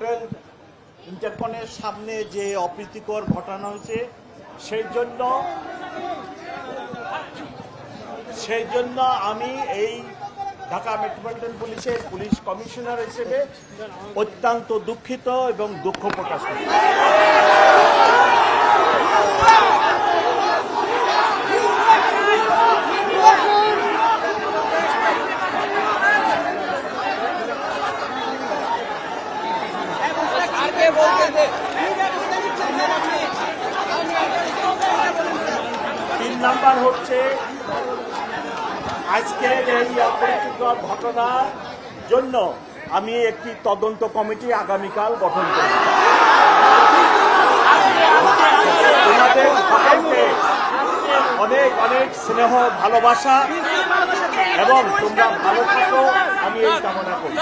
Royal ইন্টারকনের সামনে যে অপ্রীতিকর ঘটনা হয়েছে সেই জন্য আমি এই ঢাকা মেট্রোপলিটন পুলিশের পুলিশ কমিশনার হিসেবে অত্যন্ত দুঃখিত এবং দুঃখ প্রকাশ করি। তিন নাম্বার হচ্ছে আজকের এই অপ্রীতিকর ঘটনার জন্য আমি একটি তদন্ত কমিটি আগামীকাল গঠন করব। তোমাদের সকলকে অনেক অনেক স্নেহ ভালোবাসা এবং তোমরা ভালো থাকো আমি এই কামনা করি।